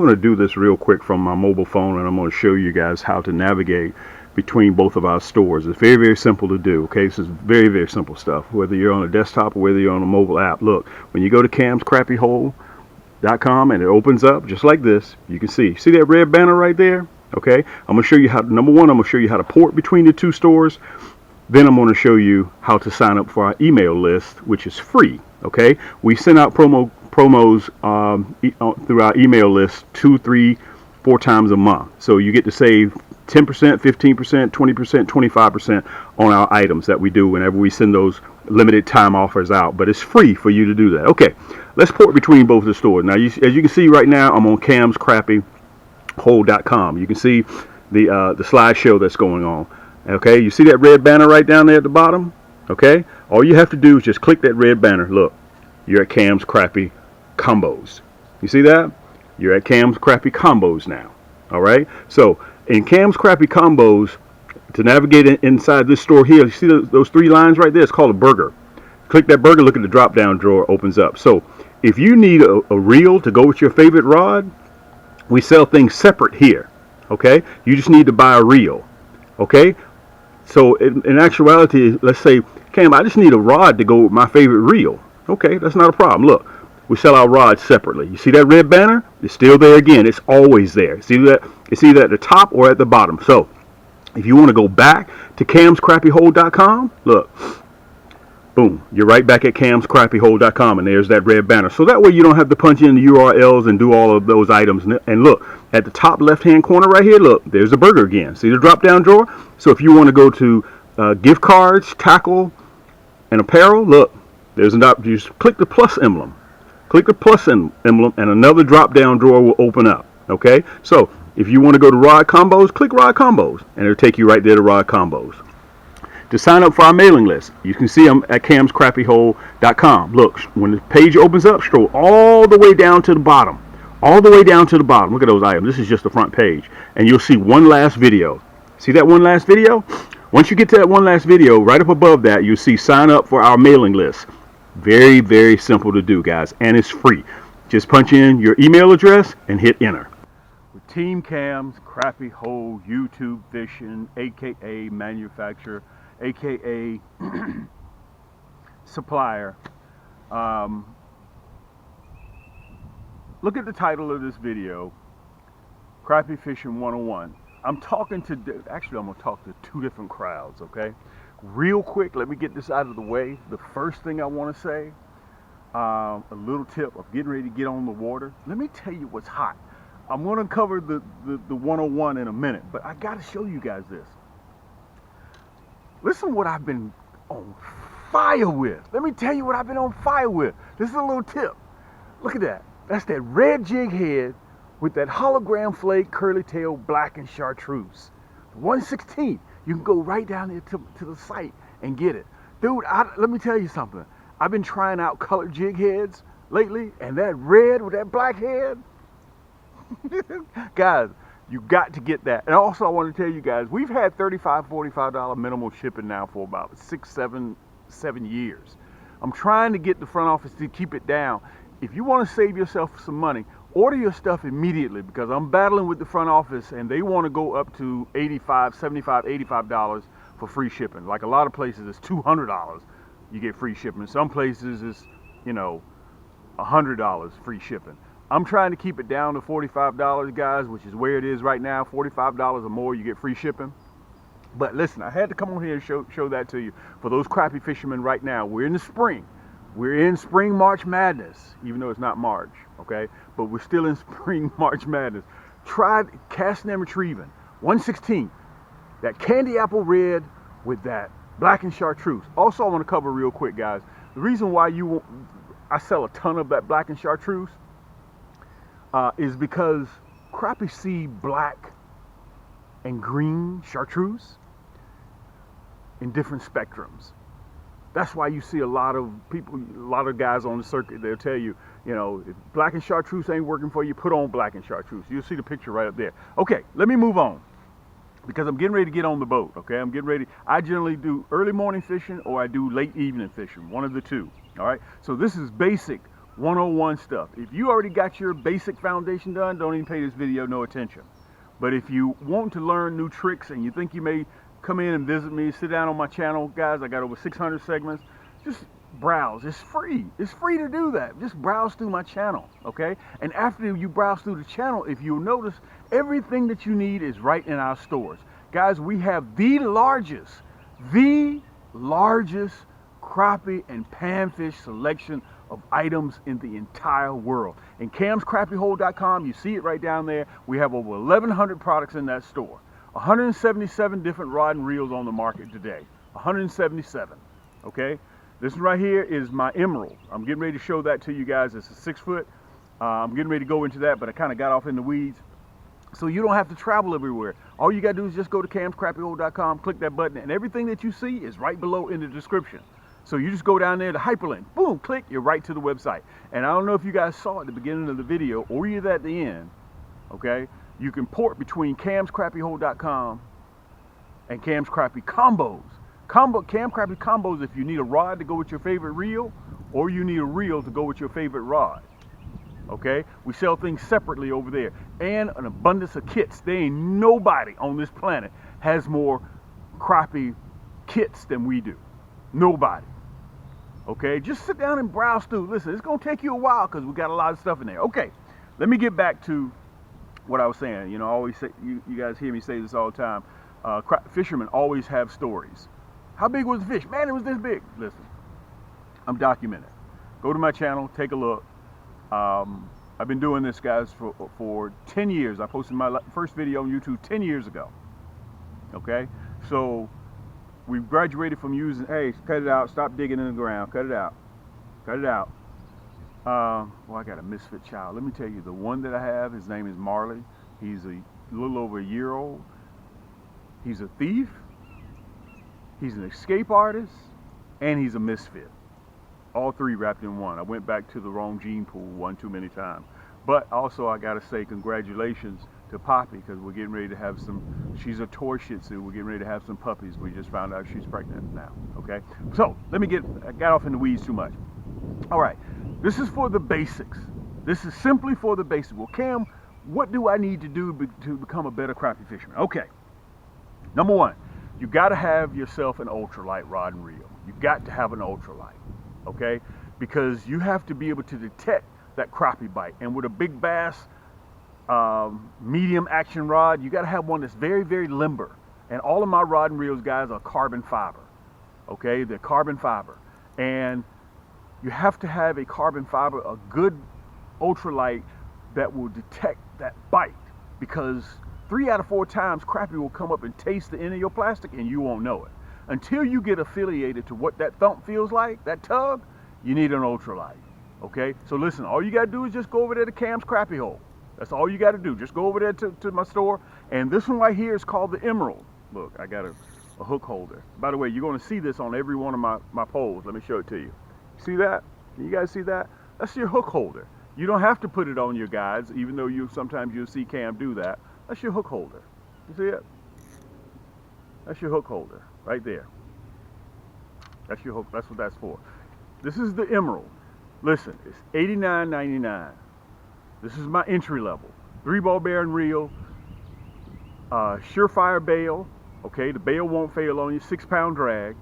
going to do this real quick from my mobile phone, and I'm going to show you guys how to navigate between both of our stores. It's very, very simple to do. Okay, this is very, very simple stuff. Whether you're on a desktop or whether you're on a mobile app. Look, when you go to camscrappyhole.com and it opens up just like this, you can see that red banner right there. Okay, I'm going to show you how. Number one, I'm going to show you how to port between the two stores. Then I'm going to show you how to sign up for our email list, which is free. Okay, we send out promos through our email list 2, 3, 4 times a month. So you get to save 10%, 15%, 20%, 25% on our items that we do whenever we send those limited time offers out. But it's free for you to do that. Okay, let's port between both the stores. Now, as you can see right now, I'm on camscrappyhole.com. You can see the slideshow that's going on. Okay, you see that red banner right down there at the bottom? Okay, all you have to do is just click that red banner. Look, you're at Cam's Crappy Combos. You see that? You're at Cam's Crappy Combos now. All right, so in Cam's Crappy Combos, to navigate inside this store here, you see those 3 lines right there? It's called a burger. Click that burger, look at the drop down drawer, opens up. So if you need a reel to go with your favorite rod, we sell things separate here. Okay, you just need to buy a reel. Okay, so in actuality, let's say, Cam, I just need a rod to go with my favorite reel. Okay, that's not a problem. Look, we sell our rods separately. You see that red banner? It's still there again. It's always there. See that? It's either at the top or at the bottom. So if you want to go back to camscrappyhole.com, look, boom, you're right back at camscrappyhole.com, and there's that red banner. So that way you don't have to punch in the URLs and do all of those items. And look, at the top left-hand corner right here, look, there's the burger again. See the drop-down drawer? So if you want to go to gift cards, tackle, and apparel, look, there's an option. You just click the plus emblem. Click the plus emblem, and another drop-down drawer will open up. Okay? So if you want to go to Rod Combos, click Rod Combos, and it'll take you right there to Rod Combos. To sign up for our mailing list, you can see them at camscrappyhole.com. Look, when the page opens up, scroll all the way down to the bottom. All the way down to the bottom. Look at those items. This is just the front page. And you'll see one last video. See that one last video? Once you get to that one last video, right up above that, you'll see sign up for our mailing list. Very, very simple to do, guys. And it's free. Just punch in your email address and hit enter. With Team Cam's Crappy Hole YouTube Fishing, a.k.a. manufacturer, a.k.a. supplier. Look at the title of this video, Crappie Fishing 101. I'm going to talk to 2 different crowds, okay? Real quick, let me get this out of the way. The first thing I want to say, a little tip of getting ready to get on the water. Let me tell you what's hot. I'm going to cover the 101 in a minute, but I got to show you guys this. Listen what I've been on fire with. Let me tell you what I've been on fire with. This is a little tip. Look at that. That's that red jig head with that hologram flake, curly tail, black and chartreuse. 1/16. You can go right down there to the site and get it. Dude, let me tell you something. I've been trying out colored jig heads lately, and that red with that black head, guys, you got to get that. And also I want to tell you guys, we've had $35, $45 minimal shipping now for about 6, 7 years. I'm trying to get the front office to keep it down. If you want to save yourself some money, order your stuff immediately, because I'm battling with the front office and they want to go up to $85, $75, $85 for free shipping. Like a lot of places, it's $200 you get free shipping. Some places it's, $100 free shipping. I'm trying to keep it down to $45, guys, which is where it is right now. $45 or more, you get free shipping. But listen, I had to come on here and show that to you. For those crappie fishermen right now, we're in the spring. We're in spring March Madness, even though it's not March, okay? But we're still in spring March Madness. Try casting and retrieving. 1/16. That candy apple red with that black and chartreuse. Also, I want to cover real quick, guys. The reason why I sell a ton of that black and chartreuse is because crappie see black and green chartreuse in different spectrums. That's why you see a lot of people, a lot of guys on the circuit, they'll tell you, if black and chartreuse ain't working for you, put on black and chartreuse. You'll see the picture right up there. Okay, let me move on, because I'm getting ready to get on the boat, okay? I'm getting ready. I generally do early morning fishing or I do late evening fishing, one of the two, all right? So this is basic 101 stuff. If you already got your basic foundation done, don't even pay this video no attention. But if you want to learn new tricks and you think you may come in and visit me, sit down on my channel, guys, I got over 600 segments, just browse. It's free. It's free to do that. Just browse through my channel, okay? And after you browse through the channel, if you'll notice, everything that you need is right in our stores. Guys, we have the largest crappie and panfish selection of items in the entire world. In camscrappiehole.com, you see it right down there. We have over 1,100 products in that store. 177 different rod and reels on the market today. 177, okay? This one right here is my emerald. I'm getting ready to show that to you guys. It's a 6 foot. I'm getting ready to go into that, but I kind of got off in the weeds. So you don't have to travel everywhere. All you got to do is just go to camscrappiehole.com, click that button, and everything that you see is right below in the description. So you just go down there to hyperlink, boom, click, you're right to the website. And I don't know if you guys saw at the beginning of the video or either at the end, okay? You can port between camscrappiehole.com and Cam's Crappie Combos. Cam Crappie Combos if you need a rod to go with your favorite reel or you need a reel to go with your favorite rod. Okay, we sell things separately over there, and an abundance of kits. There ain't nobody on this planet has more crappie kits than we do. Nobody. Okay, just sit down and browse through. Listen, it's gonna take you a while because we got a lot of stuff in there. Okay, let me get back to what I was saying. You know, I always say, you guys hear me say this all the time. Fishermen always have stories. How big was the fish? Man, it was this big. Listen, I'm documenting. Go to my channel, take a look. I've been doing this, guys, for 10 years. I posted my first video on YouTube 10 years ago. Okay, so we've graduated from using, hey, cut it out, stop digging in the ground, cut it out, cut it out. Well, I got a misfit child. Let me tell you, the one that I have, his name is Marley. He's a little over a year old. He's a thief, he's an escape artist, and he's a misfit. All three wrapped in one. I went back to the wrong gene pool one too many times. But also I gotta say congratulations to Poppy, because we're getting ready to have she's a toy Shih Tzu. We're getting ready to have some puppies. We just found out she's pregnant now, okay? So I got off in the weeds too much. All right, this is for the basics. This is simply for the basics. Well, Cam, what do I need to do to become a better crappie fisherman? Okay, number one, you gotta have yourself an ultralight rod and reel. You got to have an ultralight. Okay, because you have to be able to detect that crappie bite. And with a big bass medium action rod, you got to have one that's very, very limber. And all of my rod and reels, guys, are carbon fiber. Okay, they're carbon fiber. And you have to have a carbon fiber, a good ultralight that will detect that bite. Because 3 out of 4 times, crappie will come up and taste the end of your plastic and you won't know it. Until you get affiliated to what that thump feels like, that tug, you need an ultralight, okay? So listen, all you gotta do is just go over there to Cam's Crappie Hole. That's all you gotta do. Just go over there to my store. And this one right here is called the Emerald. Look, I got a hook holder. By the way, you're gonna see this on every one of my poles. Let me show it to you. See that? Can you guys see that? That's your hook holder. You don't have to put it on your guides, even though sometimes you'll see Cam do that. That's your hook holder. You see it? That's your hook holder. Right there. That's your hook. That's what that's for. This is the Emerald. Listen, it's $89.99. This is my entry level. 3-ball bearing reel, surefire bail. Okay, the bail won't fail on you. 6-pound drag.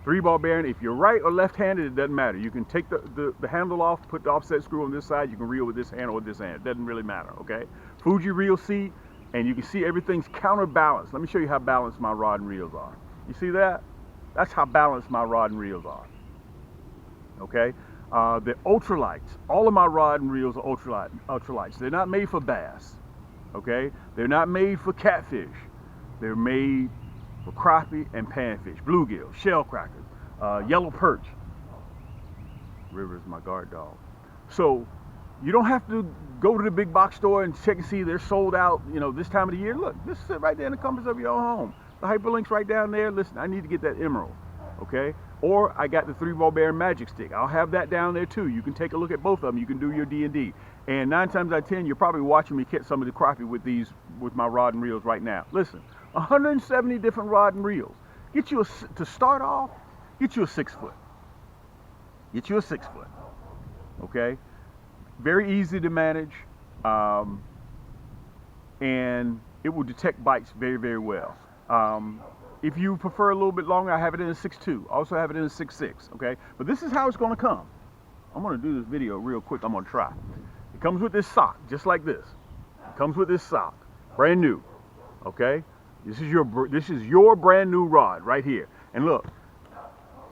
3-ball bearing. If you're right or left-handed, it doesn't matter. You can take the handle off, put the offset screw on this side. You can reel with this hand or with this hand. It doesn't really matter. Okay. Fuji reel seat, and you can see everything's counterbalanced. Let me show you how balanced my rod and reels are. You see that? That's how balanced my rod and reels are. Okay? The ultralights. All of my rod and reels are ultralights. They're not made for bass. Okay? They're not made for catfish. They're made for crappie and panfish, bluegill, shell crackers, yellow perch. River is my guard dog. So you don't have to go to the big box store and check and see they're sold out, you know, this time of the year. Look, just sit right there in the comfort of your own home. The hyperlink's right down there. Listen, I need to get that Emerald, okay? Or I got the 3-ball bearing magic stick. I'll have that down there too. You can take a look at both of them. You can do your D&D. And 9 times out of 10, you're probably watching me catch some of the crappie with my rod and reels right now. Listen, 170 different rod and reels. Get you to start off, get you a 6 foot. Get you a 6 foot. Okay, very easy to manage, and it will detect bites very, very well. If you prefer a little bit longer, I have it in a 6.2. Also have it in a 6.6. Okay, but this is how it's going to come. I'm going to do this video real quick. I'm going to try. It comes with this sock, just like this. It comes with this sock, brand new. Okay, this is your brand new rod right here. And look,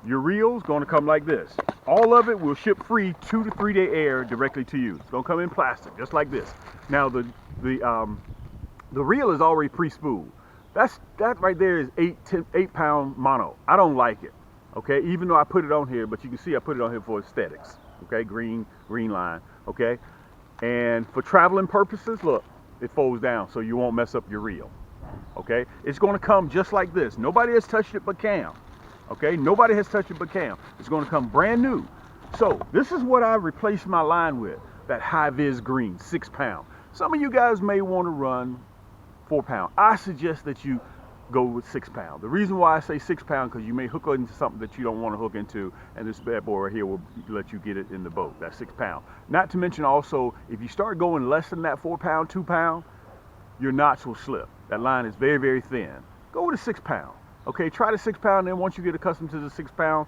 your reel's going to come like this. All of it will ship free 2 to 3 day air directly to you. It's going to come in plastic, just like this. Now the reel is already pre-spooled. That right there is 8 pound mono. I don't like it. Okay, even though I put it on here, but you can see I put it on here for aesthetics. Okay, green line. Okay, and for traveling purposes, look, it folds down so you won't mess up your reel. Okay, it's going to come just like this. Nobody has touched it but Cam. Okay, nobody has touched it but Cam. It's going to come brand new. So this is what I replaced my line with, that high vis green, 6 pound. Some of you guys may want to run 4 pound. I suggest that you go with 6 pound. The reason why I say 6 pound, because you may hook into something that you don't want to hook into, and this bad boy right here will let you get it in the boat. That's 6 pound. Not to mention also, if you start going less than that 4 pound, 2 pound, your knots will slip. That line is very, very thin. Go with a 6 pound. Okay, try the 6 pound, then once you get accustomed to the 6 pound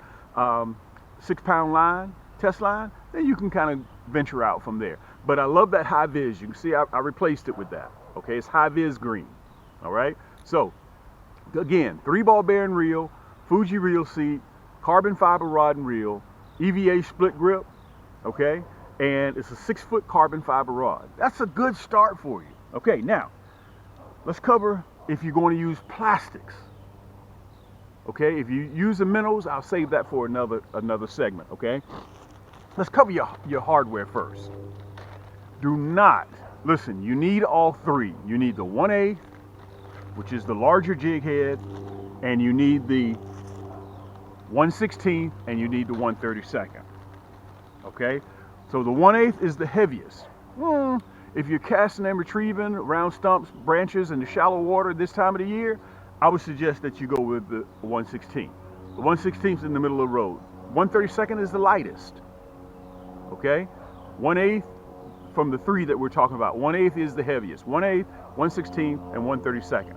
line, test line, then you can kind of venture out from there. But I love that high vis. You can see I replaced it with that. Okay, it's high vis green. All right, so again, 3-ball bearing reel, Fuji reel seat, carbon fiber rod and reel, EVA split grip. Okay, and it's a 6-foot carbon fiber rod. That's a good start for you. Okay, now let's cover if you're going to use plastics. Okay, if you use the Minnows, I'll save that for another segment. Okay, let's cover your hardware first. Do not, listen, you need all three. You need the 1/8, which is the larger jig head, and you need the 1/16, and you need the 1/32. Okay, so the 1/8 is the heaviest. If you're casting and retrieving around stumps, branches, in the shallow water this time of the year, I would suggest that you go with the 1/16. The 1/16 is in the middle of the road. 1/32 is the lightest. Okay, 1/8 from the three that we're talking about. 1/8 is the heaviest. 1/8, 1/16, and 1/32.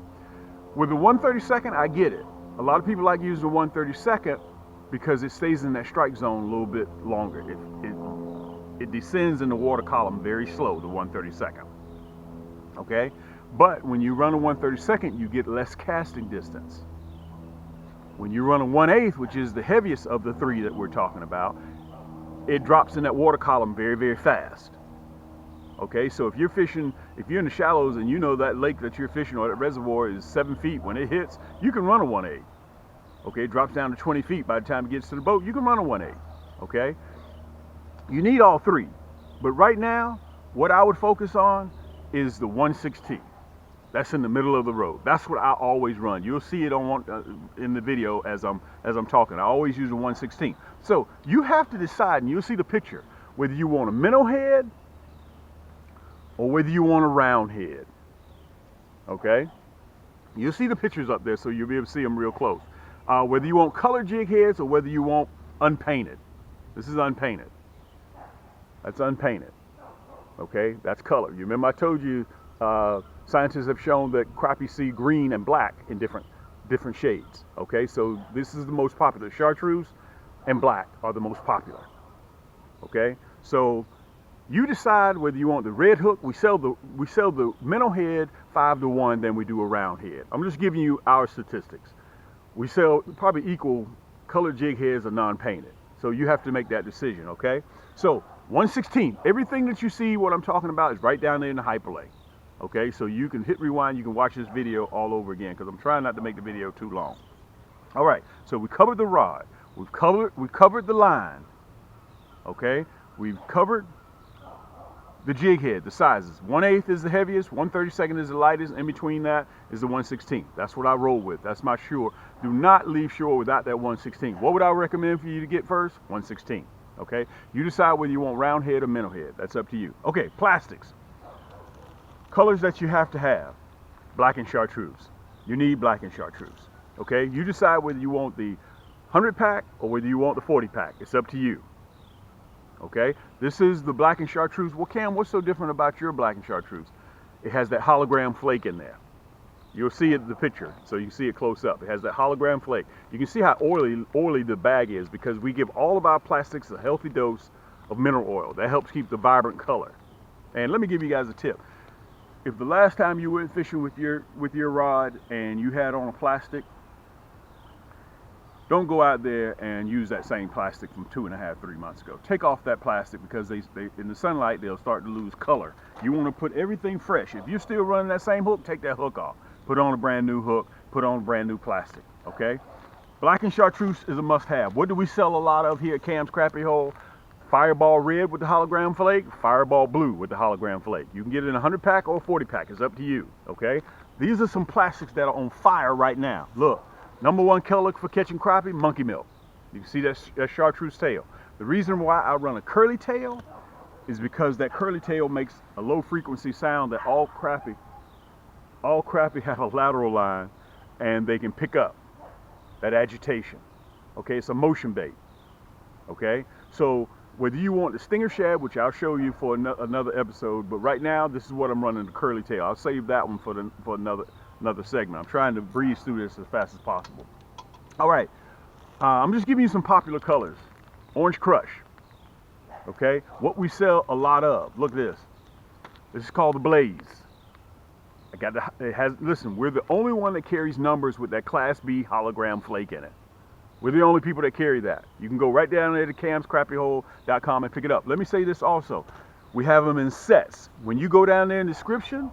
With the 1/32, I get it. A lot of people like to use the 1/32 because it stays in that strike zone a little bit longer. It descends in the water column very slow, the 1/32. Okay, but when you run a 1/32, you get less casting distance. When you run a 1/8, which is the heaviest of the three that we're talking about, it drops in that water column very, very fast. Okay, so if you're fishing, if you're in the shallows and you know that lake that you're fishing or that reservoir is 7 feet, when it hits, you can run a 1/8. Okay, it drops down to 20 feet by the time it gets to the boat, you can run a 1/8. Okay, you need all three, but right now, what I would focus on is the 1/16. That's in the middle of the road. That's what I always run. You'll see it on in the video as I'm talking. I always use a 1/16. So you have to decide, and you'll see the picture, whether you want a minnow head or whether you want a round head. Okay, you'll see the pictures up there, so you'll be able to see them real close. Whether you want colored jig heads or whether you want unpainted. This is unpainted. That's unpainted. Okay, that's color. You remember I told you scientists have shown that crappie see green and black in different shades. Okay, so this is the most popular. Chartreuse and black are the most popular. Okay, so you decide whether you want the red hook. We sell the minnow head 5-to-1 than we do a round head. I'm just giving you our statistics. We sell probably equal colored jig heads or non-painted. So you have to make that decision. Okay, so 1/16. Everything that you see, what I'm talking about, is right down there in the hyperlink. Okay, so you can hit rewind. You can watch this video all over again because I'm trying not to make the video too long. All right, so we covered the rod. We've covered the line. Okay, we've covered the jig head, the sizes. 1/8 is the heaviest, 1/32 is the lightest, in between that is the 1/16. That's what I roll with. That's my shore. Do not leave shore without that 1/16. What would I recommend for you to get first? 1/16. Okay, you decide whether you want round head or minnow head. That's up to you. Okay, plastics. Colors that you have to have: black and chartreuse. You need black and chartreuse. Okay, you decide whether you want the 100 pack or whether you want the 40 pack. It's up to you. Okay, This is the black and chartreuse. Well, Cam, what's so different about your black and chartreuse? It has that hologram flake in there. You'll see it in the picture, so you can see it close up. It has that hologram flake. You can see how oily the bag is because we give all of our plastics a healthy dose of mineral oil. That helps keep the vibrant color. And let me give you guys a tip. If the last time you went fishing with your rod and you had on a plastic, don't go out there and use that same plastic from 2.5, 3 months ago. Take off that plastic because they in the sunlight they'll start to lose color. You want to put everything fresh. If you're still running that same hook, take that hook off. Put on a brand new hook. Put on brand new plastic. Okay. Black and chartreuse is a must-have. What do we sell a lot of here at Cam's Crappie Hole? Fireball red with the hologram flake, Fireball blue with the hologram flake. You can get it in a 100-pack or a 40-pack. It's up to you. Okay. These are some plastics that are on fire right now. Look. #1 color for catching crappie, monkey milk. You can see that chartreuse tail. The reason why I run a curly tail is because that curly tail makes a low frequency sound that all crappie have a lateral line and they can pick up that agitation. Okay, it's a motion bait. Okay, so whether you want the stinger shad, which I'll show you for another episode, but right now this is what I'm running, the curly tail. I'll save that one for another segment. I'm trying to breeze through this as fast as possible. All right, I'm just giving you some popular colors. Orange Crush. Okay, what we sell a lot of. Look at this. This is called the Blaze. Listen, we're the only one that carries numbers with that Class B hologram flake in it. We're the only people that carry that. You can go right down there to camscrappyhole.com and pick it up. Let me say this also. We have them in sets. When you go down there in the description,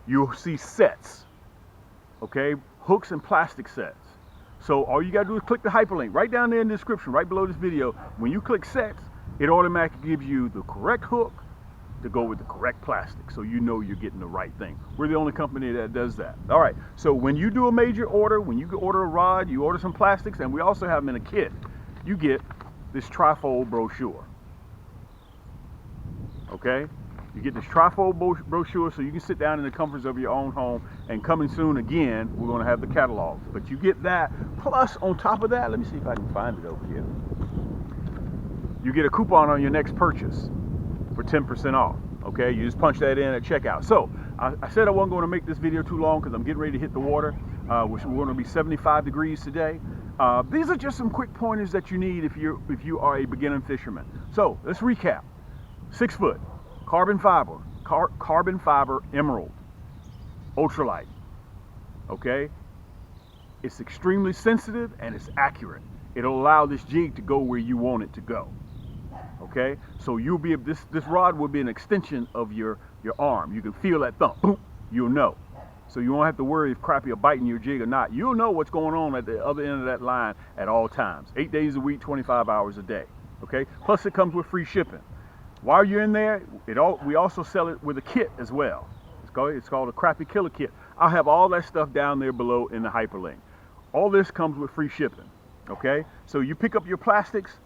you'll see sets. Okay, hooks and plastic sets. So all you gotta do is click the hyperlink right down there in the description, right below this video. When you click sets, it automatically gives you the correct hook to go with the correct plastic, so you know you're getting the right thing. We're the only company that does that. All right, so when you do a major order, when you order a rod, you order some plastics, and we also have them in a kit, you get this trifold brochure. Okay? You get this trifold brochure so you can sit down in the comforts of your own home, and coming soon again, we're going to have the catalogs. But you get that, plus on top of that, let me see if I can find it over here. You get a coupon on your next purchase for 10% off. Okay, you just punch that in at checkout. So I said I wasn't going to make this video too long because I'm getting ready to hit the water, which we're going to be 75 degrees today. These are just some quick pointers that you need if you are a beginning fisherman. So let's recap. 6 foot. Carbon fiber emerald, ultralight. Okay, it's extremely sensitive and it's accurate. It'll allow this jig to go where you want it to go. Okay, so you'll be this rod will be an extension of your arm. You can feel that thump. Boom, you'll know. So you won't have to worry if crappie are biting your jig or not. You'll know what's going on at the other end of that line at all times. 8 days a week, 25 hours a day. Okay, plus it comes with free shipping. While you're in there, we also sell it with a kit as well. It's called a Crappie Killer Kit. I'll have all that stuff down there below in the hyperlink. All this comes with free shipping. Okay, so you pick up your plastics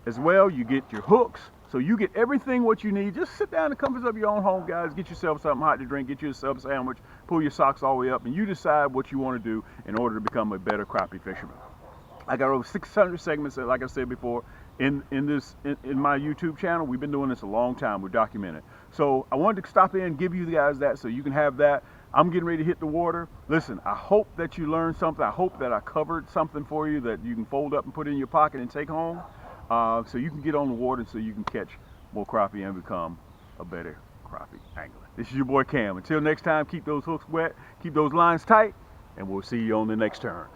as well. You get your hooks, so you get everything what you need. Just sit down in the comforts of your own home, guys. Get yourself something hot to drink. Get you a sub sandwich. Pull your socks all the way up, and you decide what you want to do in order to become a better crappie fisherman. I got over 600 segments, like I said before, in my YouTube channel. We've been doing this a long time. We're documented. So I wanted to stop in and give you guys that so you can have that. I'm getting ready to hit the water. Listen, I hope that you learned something. I hope that I covered something for you that you can fold up and put in your pocket and take home, so you can get on the water so you can catch more crappie and become a better crappie angler. This is your boy Cam. Until next time, keep those hooks wet, keep those lines tight, and we'll see you on the next turn.